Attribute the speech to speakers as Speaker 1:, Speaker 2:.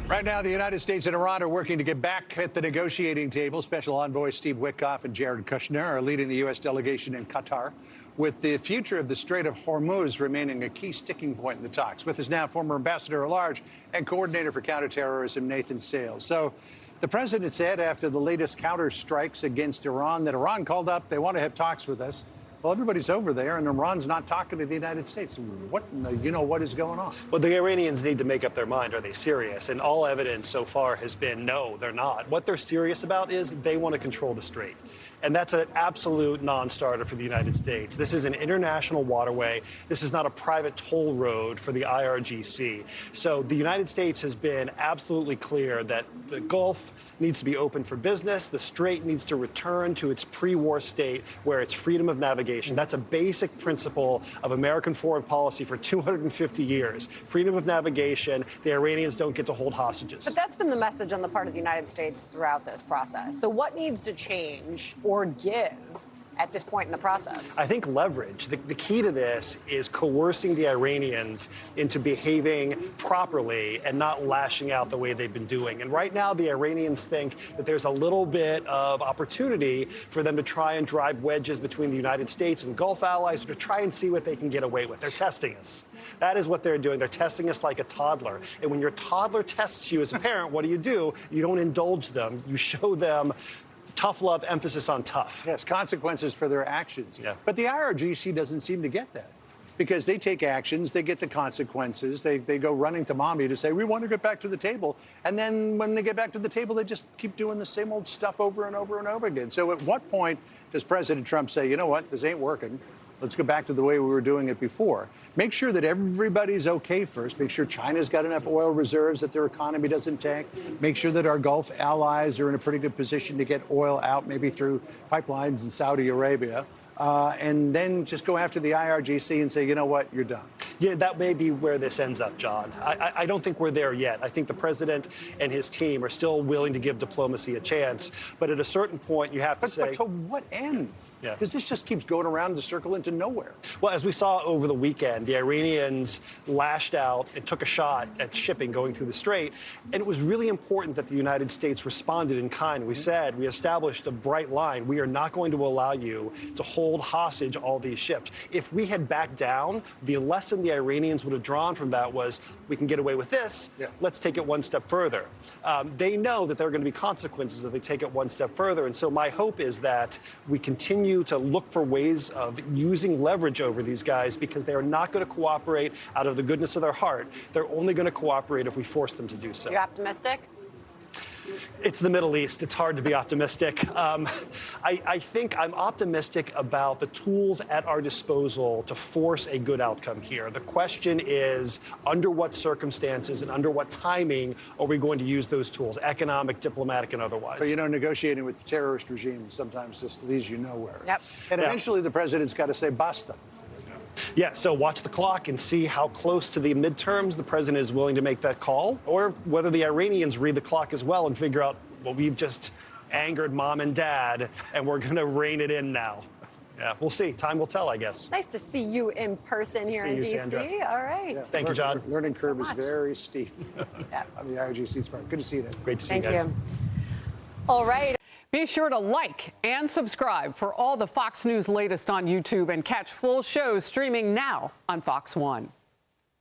Speaker 1: Right now, the United States and Iran are working to get back at the negotiating table. Special envoys Steve Witkoff and Jared Kushner are leading the U.S. delegation in Qatar, with the future of the Strait of Hormuz remaining a key sticking point in the talks. With us now, former ambassador at large and coordinator for counterterrorism, Nathan Sales. So the president said after the latest counter strikes against Iran that Iran called up, they want to have talks with us. Well, everybody's over there, and Iran's not talking to the United States. What is going on?
Speaker 2: Well, the Iranians need to make up their mind. Are they serious? And all evidence so far has been no, they're not. What they're serious about is they want to control the strait. And that's an absolute non-starter for the United States. This is an international waterway. This is not a private toll road for the IRGC. So the United States has been absolutely clear that the Gulf needs to be open for business. The strait needs to return to its pre-war state where it's freedom of navigation. That's a basic principle of American foreign policy for 250 years. Freedom of navigation. The Iranians don't get to hold hostages.
Speaker 3: But that's been the message on the part of the United States throughout this process. So what needs to change or give at this point in the process?
Speaker 2: I think leverage. The key to this is coercing the Iranians into behaving properly and not lashing out the way they've been doing. And right now, the Iranians think that there's a little bit of opportunity for them to try and drive wedges between the United States and Gulf allies, or to try and see what they can get away with. They're testing us. That is what they're doing. They're testing us like a toddler. And when your toddler tests you as a parent, what do? You don't indulge them. You show them tough love, emphasis on tough.
Speaker 1: Yes, consequences for their actions.
Speaker 2: Yeah.
Speaker 1: But the IRGC doesn't seem to get that, because they take actions, they get the consequences, they go running to mommy to say, we want to get back to the table. And then when they get back to the table, they just keep doing the same old stuff over and over and over again. So at what point does President Trump say, you know what, this ain't working? Let's go back to the way we were doing it before. Make sure that everybody's okay first. Make sure China's got enough oil reserves that their economy doesn't tank. Make sure that our Gulf allies are in a pretty good position to get oil out, maybe through pipelines in Saudi Arabia. And then just go after the IRGC and say, you know what, you're done.
Speaker 2: Yeah, that may be where this ends up, John. I don't think we're there yet. I think the president and his team are still willing to give diplomacy a chance. But at a certain point, you have to say...
Speaker 1: But to what end?
Speaker 2: Yeah.
Speaker 1: Because this just keeps going around the circle into nowhere.
Speaker 2: Well, as we saw over the weekend, the Iranians lashed out and took a shot at shipping going through the strait. And it was really important that the United States responded in kind. We said, we established a bright line. We are not going to allow you to hold hostage all these ships. If we had backed down, the lesson the Iranians would have drawn from that was, we can get away with this. Yeah. Let's take it one step further. They know that there are going to be consequences if they take it one step further. And so my hope is that we continue to look for ways of using leverage over these guys, because they are not going to cooperate out of the goodness of their heart. They're only going to cooperate if we force them to do so.
Speaker 3: You optimistic?
Speaker 2: It's the Middle East. It's hard to be optimistic. I think I'm optimistic about the tools at our disposal to force a good outcome here. The question is, under what circumstances and under what timing are we going to use those tools, economic, diplomatic, and otherwise?
Speaker 1: But, negotiating with the terrorist regime sometimes just leads you nowhere.
Speaker 3: Yep.
Speaker 1: And eventually the president's got to say, basta.
Speaker 2: Yeah, so watch the clock and see how close to the midterms the president is willing to make that call, or whether the Iranians read the clock as well and figure out, well, we've just angered mom and dad, and we're going to rein it in now. Yeah, we'll see. Time will tell, I guess.
Speaker 3: Nice to see you in person here in D.C.
Speaker 2: Sandra.
Speaker 3: All right.
Speaker 2: Yeah. Thank you, John.
Speaker 1: Learning curve is very steep
Speaker 3: Yeah.
Speaker 1: on the IRGC's part. Good to see you.
Speaker 2: Great to see you guys.
Speaker 3: Thank you. All right.
Speaker 4: Be sure to like and subscribe for all the Fox News latest on YouTube, and catch full shows streaming now on Fox One.